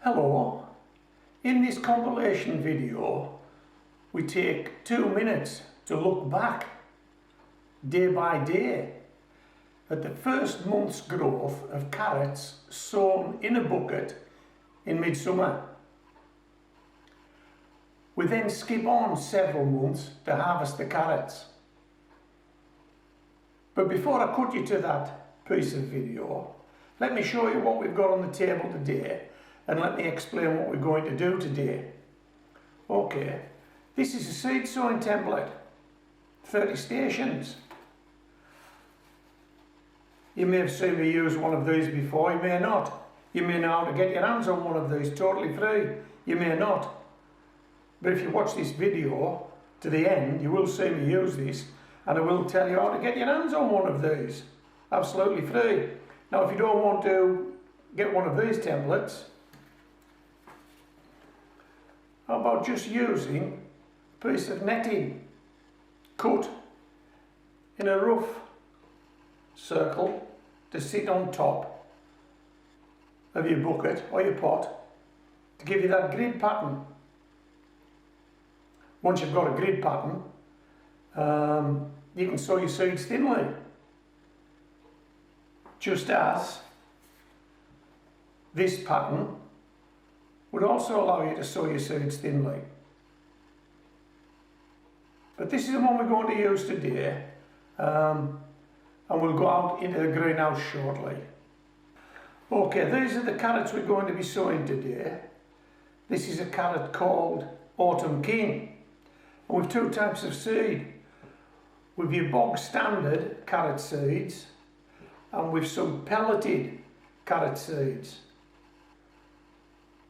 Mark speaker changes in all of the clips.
Speaker 1: Hello, in this compilation video we take 2 minutes to look back day by day at the first month's growth of carrots sown in a bucket in midsummer. We then skip on several months to harvest the carrots. But before I cut you to that piece of video, let me show you what we've got on the table today and let me explain what we're going to do today. Okay, this is a seed sowing template, 30 stations. You may have seen me use one of these before, you may not. You may know how to get your hands on one of these totally free, you may not. But if you watch this video to the end, you will see me use this and I will tell you how to get your hands on one of these, absolutely free. Now if you don't want to get one of these templates, how about just using a piece of netting cut in a rough circle to sit on top of your bucket or your pot to give you that grid pattern. Once you've got a grid pattern, you can sow your seeds thinly, just as this pattern would also allow you to sow your seeds thinly. But this is the one we're going to use today, and we'll go out into the greenhouse shortly. Okay, these are the carrots we're going to be sowing today. This is a carrot called Autumn King, and we've two types of seed. We've your bog standard carrot seeds, and with some pelleted carrot seeds.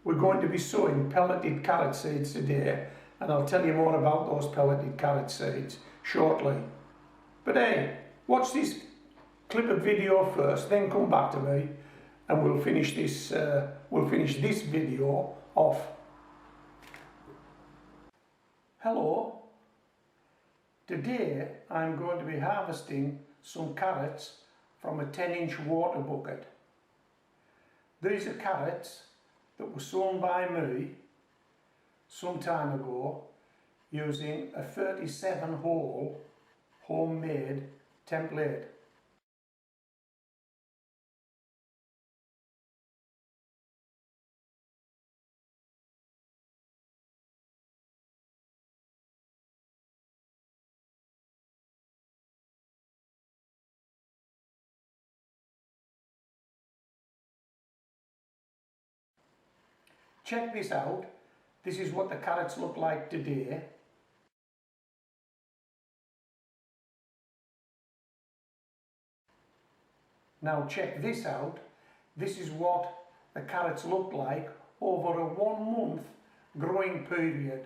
Speaker 1: We're going to be sowing pelleted carrot seeds today, and I'll tell you more about those pelleted carrot seeds shortly. But hey, watch this clip of video first, then come back to me and we'll finish this video off. Hello, today I'm going to be harvesting some carrots from a 10-inch water bucket. These are carrots that were sown by me some time ago using a 37-hole homemade template. Check this out. This is what the carrots look like today. Now check this out. This is what the carrots look like over a 1 month growing period.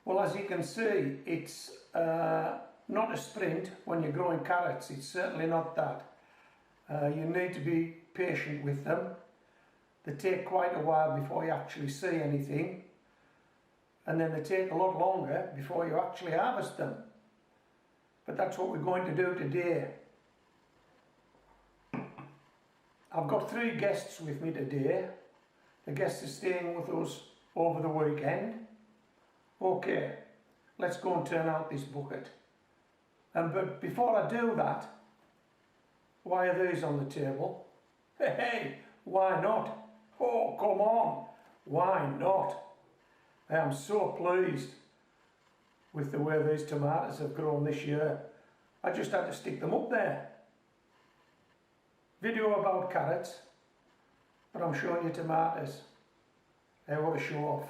Speaker 1: Well, as you can see, it's not a sprint when you're growing carrots. It's certainly not that. You need to be patient with them. They take quite a while before you actually see anything, and then they take a lot longer before you actually harvest them. But that's what we're going to do today. I've got 3 guests with me today. The guests are staying with us over the weekend. Okay, let's go and turn out this bucket. But before I do that, why are these on the table? Hey, why not? Oh, come on, why not? I am so pleased with the way these tomatoes have grown this year. I just had to stick them up there. Video about carrots, but I'm showing you tomatoes. Hey, what a show off.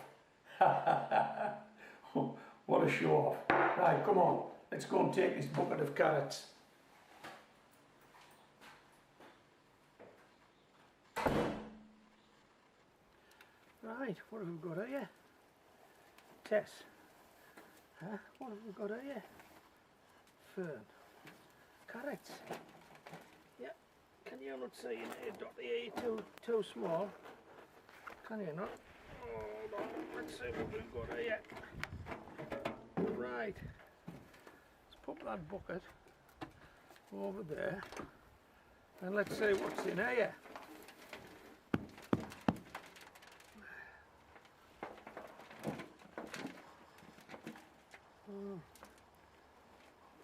Speaker 1: What a show off. Right, come on, let's go and take this bucket of carrots. Right, what have we got here? Tess. Huh? What have we got here? Fern. Carrots. Yeah. Can you not see in here, Dottie? You're too small. Can you not? Hold on. Let's see what we've got here. Right. Let's put that bucket over there. And let's see what's in here.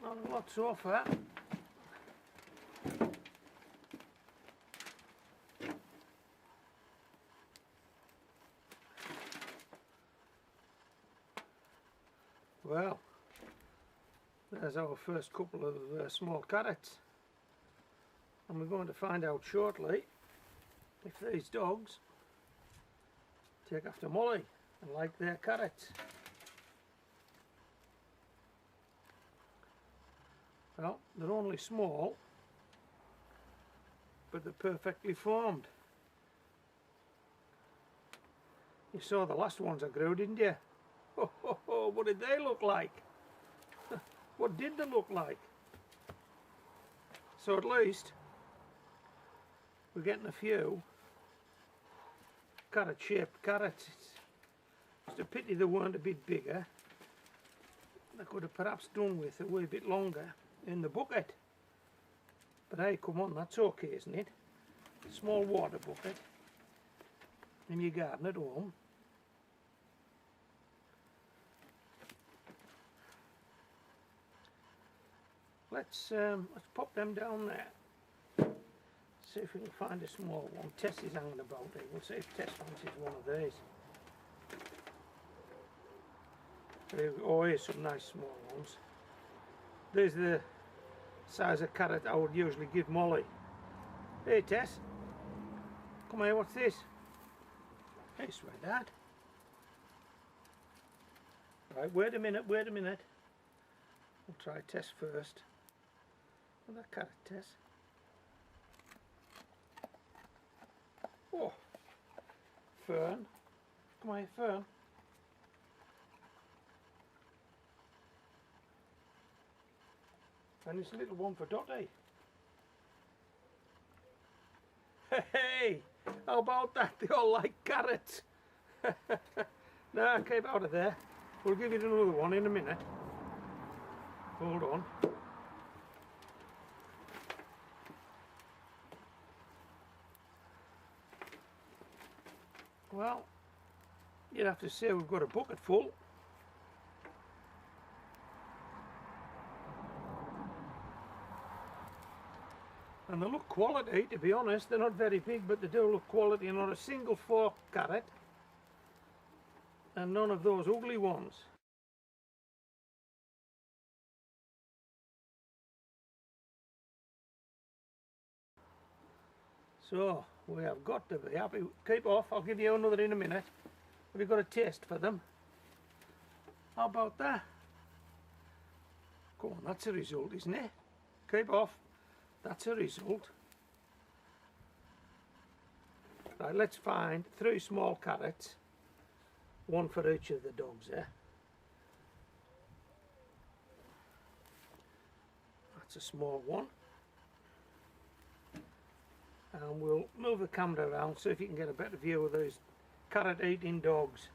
Speaker 1: Not a lot so far. Well, there's our first couple of small carrots, and we're going to find out shortly if these dogs take after Molly and like their carrots. Well, they're only small, but they're perfectly formed. You saw the last ones I grew, didn't you? Oh, what did they look like? What did they look like? So at least we're getting a few carrot-shaped carrots. It's a pity they weren't a bit bigger. They could have perhaps done with a wee bit longer in the bucket. But hey, come on, that's okay, isn't it? A small water bucket in your garden at home. Let's pop them down there. See if we can find a small one. Tess is hanging about here. We'll see if Tess fancies one of these. Oh, here's some nice small ones. These are the size of carrot I would usually give Molly. Hey Tess, come here, what's this? Hey, sweetheart. Right, wait a minute. We'll try Tess first. Well, that carrot, Tess. Oh, Fern. Come here, Fern. And this little one for Dottie. Hey, how about that? They all like carrots. Nah, keep out of there. We'll give you another one in a minute. Hold on. Well, you'd have to say we've got a bucket full. And they look quality, to be honest. They're not very big, but they do look quality. Not a single fork carrot, and none of those ugly ones. So we have got to be happy. Keep off, I'll give you another in a minute. Have you got a taste for them? How about that? Come on, that's a result, isn't it? Keep off. That's a result. Right, let's find 3 small carrots, one for each of the dogs there. that's a small one. And we'll move the camera around so if you can get a better view of those carrot eating dogs.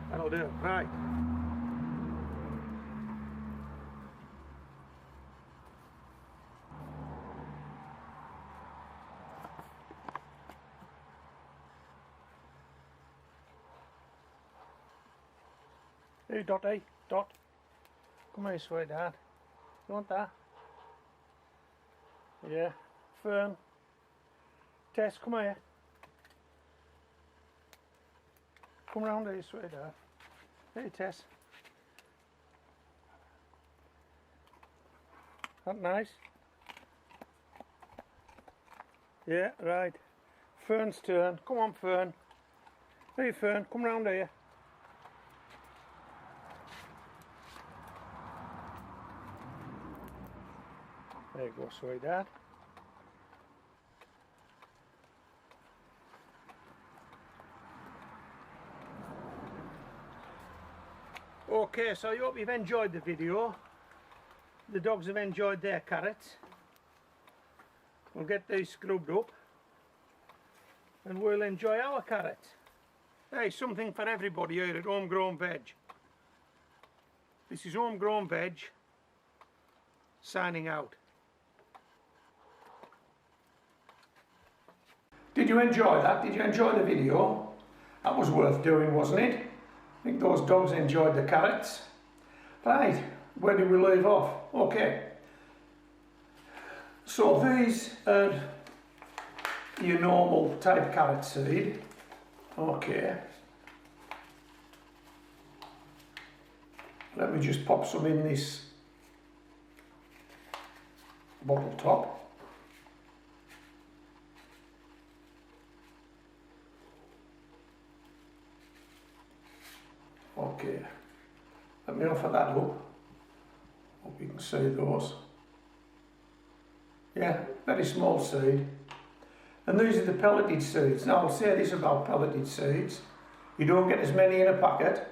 Speaker 1: That'll do it, right. Hey Dotty, Dot, come here sweetheart, you want that? Yeah, Fern, Tess, come here. Come round here sweetheart. Hey Tess. That nice? Yeah, right. Fern's turn, come on Fern. Hey Fern, come round here. There you go, sweetheart. Okay, so I hope you've enjoyed the video. The dogs have enjoyed their carrots. We'll get these scrubbed up and we'll enjoy our carrots. Hey, something for everybody here at Homegrown Veg. This is Homegrown Veg signing out. Did you enjoy that? Did you enjoy the video? That was worth doing, wasn't it? I think those dogs enjoyed the carrots. Right, where did we leave off? Okay. So these are your normal type carrot seed. Okay. Let me just pop some in this bottle top. Okay, let me offer that up. Hope you can see those. Yeah, very small seed. And these are the pelleted seeds. Now I'll say this about pelleted seeds. You don't get as many in a packet,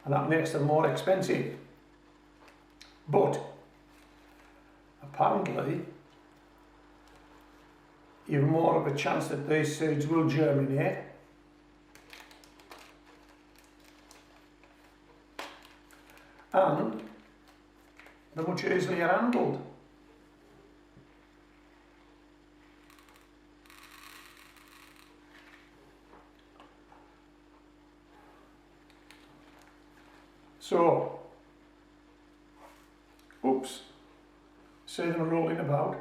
Speaker 1: and that makes them more expensive. But apparently you've more of a chance that these seeds will germinate. And they're much easier handled. So, oops, see them rolling about.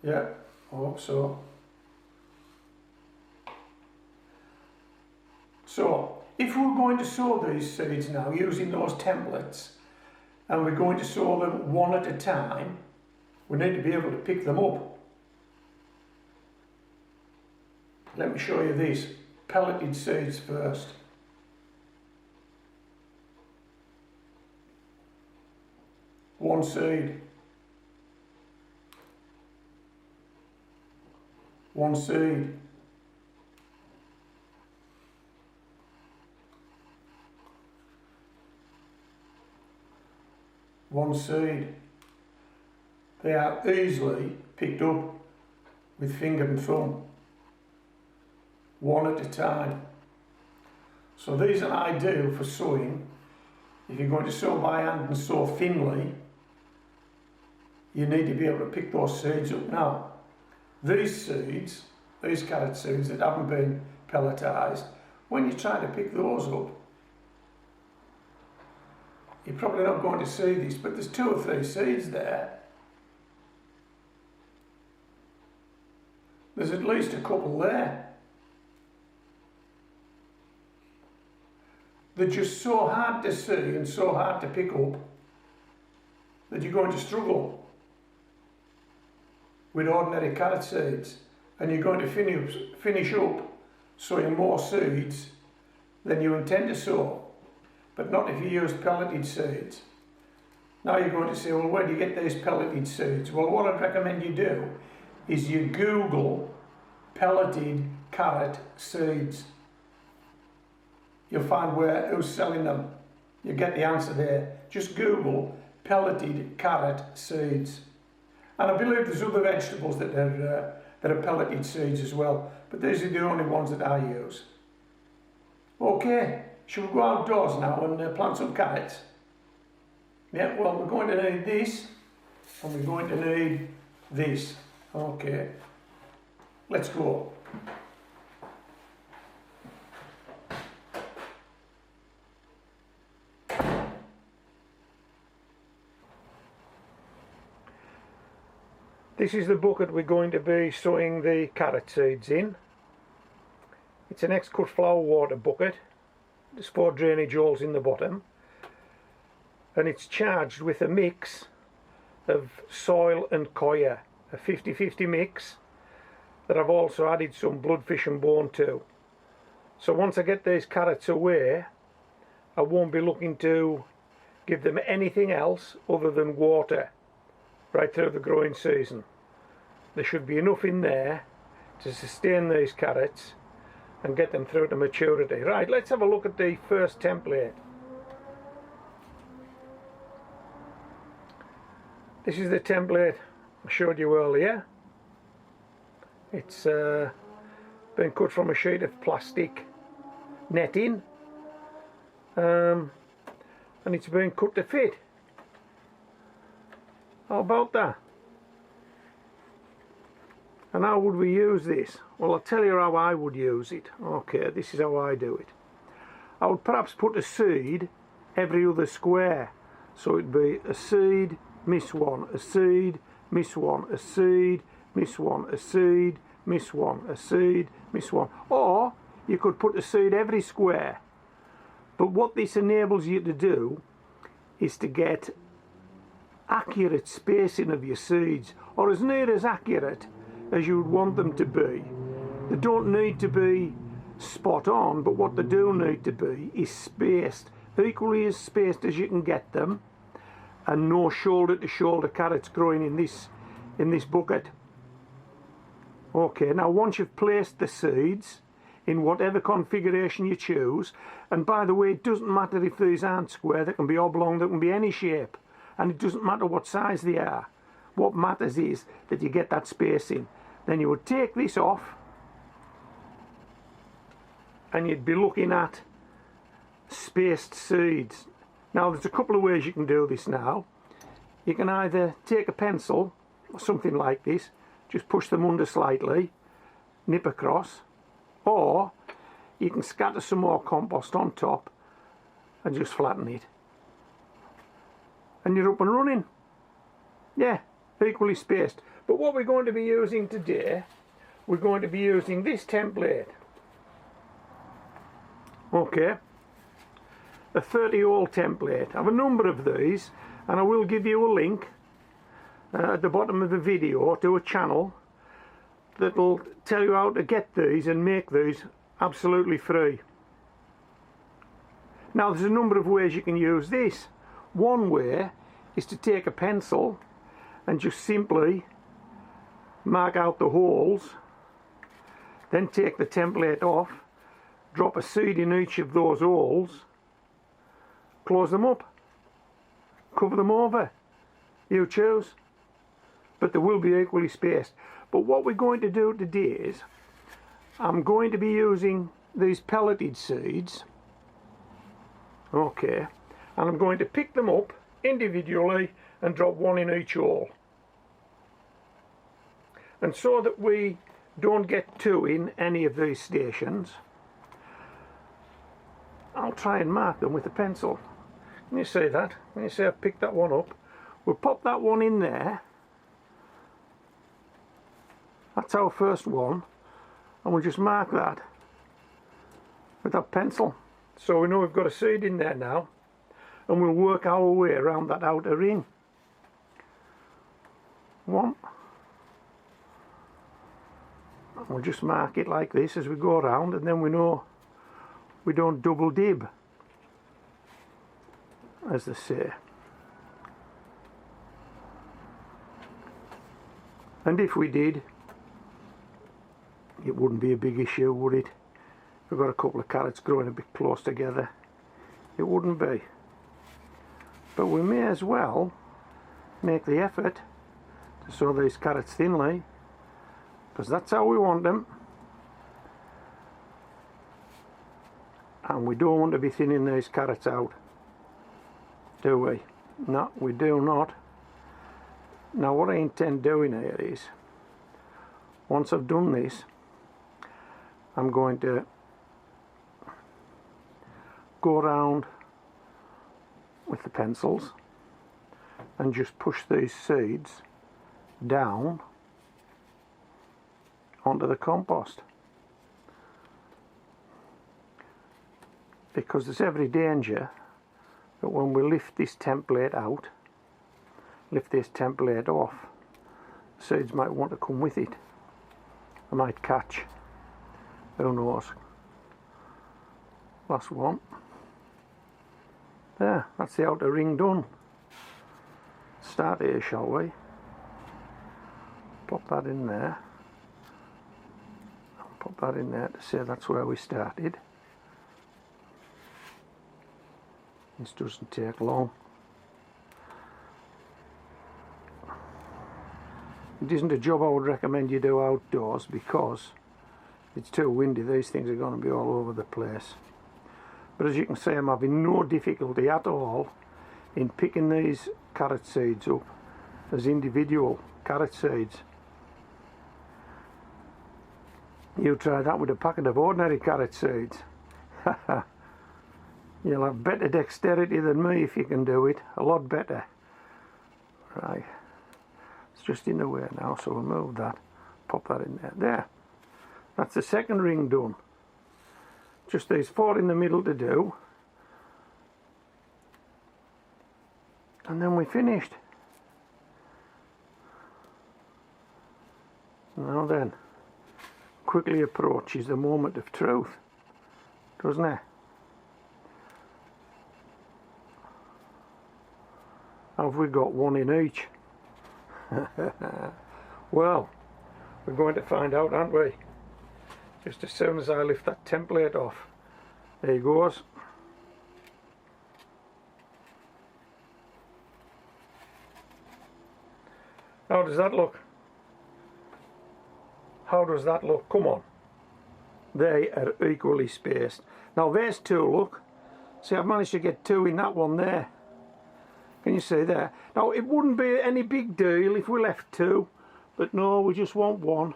Speaker 1: Yeah, I hope so. So, if we're going to sow these seeds now using those templates, and we're going to sow them one at a time, we need to be able to pick them up. Let me show you these pelleted seeds first. One seed. One seed. One seed. They are easily picked up with finger and thumb, one at a time. So these are ideal for sowing. If you're going to sow by hand and sow thinly, you need to be able to pick those seeds up. Now, these seeds, these carrot seeds that haven't been pelletized, when you try to pick those up, you're probably not going to see this, but there's 2 or 3 seeds there. There's at least a couple there. They're just so hard to see and so hard to pick up that you're going to struggle with ordinary carrot seeds, and you're going to finish up sowing more seeds than you intend to sow, but not if you use pelleted seeds. Now you're going to say, well, where do you get these pelleted seeds? Well, what I'd recommend you do is you Google pelleted carrot seeds. You'll find who's selling them. You get the answer there. Just Google pelleted carrot seeds. And I believe there's other vegetables that are pelleted seeds as well, but these are the only ones that I use. Okay, shall we go outdoors now and plant some carrots? Yeah, well, we're going to need this, and we're going to need this. Okay, let's go. This is the bucket we're going to be sowing the carrot seeds in. It's an ex-cut flower water bucket. There's 4 drainage holes in the bottom, and it's charged with a mix of soil and coir, a 50-50 mix that I've also added some bloodfish and bone to. So once I get these carrots away, I won't be looking to give them anything else other than water right through the growing season. There should be enough in there to sustain these carrots and get them through to maturity. Right, let's have a look at the first template. This is the template I showed you earlier. It's been cut from a sheet of plastic netting, and it's been cut to fit. How about that? And how would we use this? Well, I'll tell you how I would use it. Okay, this is how I do it. I would perhaps put a seed every other square. So it'd be a seed, miss one, a seed, miss one, a seed, miss one, a seed, miss one, a seed, miss one. Or you could put a seed every square. But what this enables you to do is to get accurate spacing of your seeds, or as near as accurate as you would want them to be. They don't need to be spot on, but what they do need to be is spaced, equally as spaced as you can get them, and no shoulder to shoulder carrots growing in this bucket. Okay, now once you've placed the seeds in whatever configuration you choose, and by the way, it doesn't matter if these aren't square, they can be oblong, they can be any shape, and it doesn't matter what size they are. What matters is that you get that spacing. Then you would take this off, and you'd be looking at spaced seeds. Now there's a couple of ways you can do this now. You can either take a pencil or something like this, just push them under slightly, nip across, or you can scatter some more compost on top and just flatten it, and you're up and running. Yeah, equally spaced. But what we're going to be using today, we're going to be using this template. Okay, a 30-hole template. I have a number of these, and I will give you a link at the bottom of the video to a channel that'll tell you how to get these and make these absolutely free. Now there's a number of ways you can use this. One way is to take a pencil and just simply mark out the holes, then take the template off, drop a seed in each of those holes, close them up, cover them over, you choose, but they will be equally spaced. But what we're going to do today is I'm going to be using these pelleted seeds, okay, and I'm going to pick them up individually and drop one in each hole. And so that we don't get two in any of these stations, I'll try and mark them with a pencil. Can you see that? Can you see I picked that one up? We'll pop that one in there. That's our first one, and we'll just mark that with that pencil. So we know we've got a seed in there now, and we'll work our way around that outer ring. One. And we'll just mark it like this as we go around, and then we know we don't double dib, as they say. And if we did, it wouldn't be a big issue, would it? If we've got a couple of carrots growing a bit close together, it wouldn't be. But we may as well make the effort to sow these carrots thinly, because that's how we want them, and we don't want to be thinning these carrots out, do we? No, we do not. Now what I intend doing here is, once I've done this, I'm going to go around with the pencils and just push these seeds down onto the compost, because there's every danger that when we lift this template out, lift this template off, the seeds might want to come with it. They might catch, who knows. Last one. There, that's the outer ring done. Start here, shall we? Pop that in there. Pop that in there to say that's where we started. This doesn't take long. It isn't a job I would recommend you do outdoors, because it's too windy. These things are going to be all over the place. But as you can see, I'm having no difficulty at all in picking these carrot seeds up as individual carrot seeds. You try that with a packet of ordinary carrot seeds. You'll have better dexterity than me if you can do it. A lot better. Right. It's just in the way now, so we'll move that. Pop that in there. There. That's the second ring done. Just these 4 in the middle to do. And then we're finished. Now then, quickly approaches the moment of truth, doesn't it? Have we got one in each? Well, we're going to find out, aren't we? Just as soon as I lift that template off. There he goes. How does that look? How does that look? Come on. They are equally spaced. Now there's 2, look. See, I've managed to get 2 in that one there. Can you see there? Now it wouldn't be any big deal if we left 2, but no, we just want 1.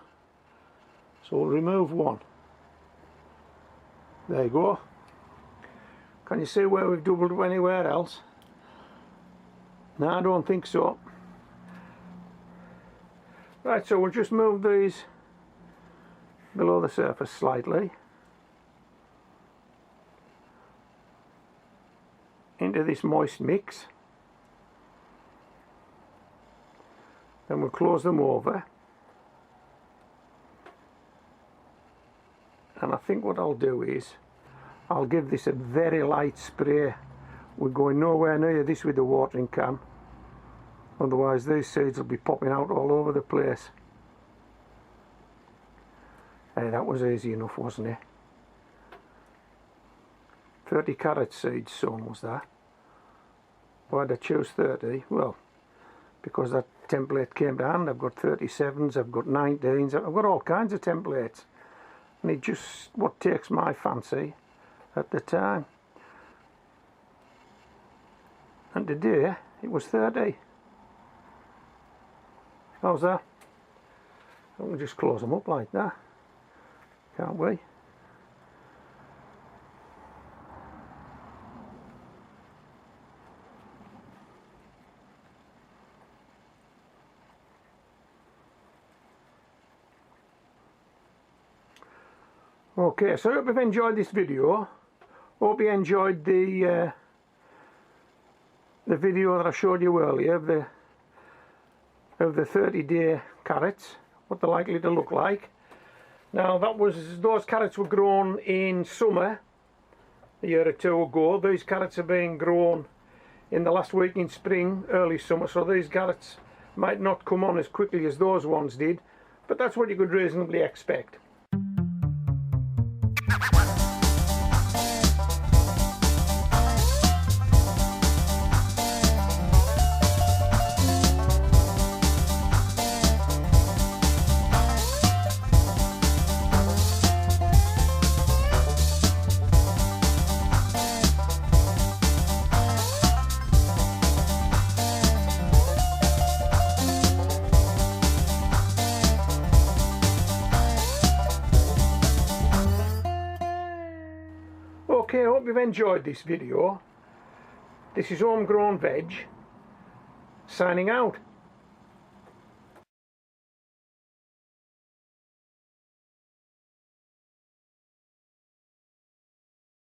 Speaker 1: So we'll remove 1. There you go. Can you see where we've doubled up anywhere else? No, I don't think so. Right, so we'll just move these below the surface slightly into this moist mix. Then we'll close them over. And I think what I'll do is I'll give this a very light spray. We're going nowhere near this with the watering can, otherwise these seeds will be popping out all over the place. Hey, that was easy enough, wasn't it? 30 carrot seeds sown was that. Why did I choose 30? Well, because that template came to hand. I've got 37s, I've got 19s, I've got all kinds of templates. And it just what takes my fancy at the time. And today it was 30. How's that? We can just close them up like that, can't we? Okay, so I hope you've enjoyed this video. Hope you enjoyed the video that I showed you earlier of the 30-day carrots, what they're likely to look like. Now those carrots were grown in summer a year or 2 ago. These carrots are being grown in the last week in spring, early summer, so these carrots might not come on as quickly as those ones did, but that's what you could reasonably expect. hope you've enjoyed this video. This is Homegrown Veg, signing out.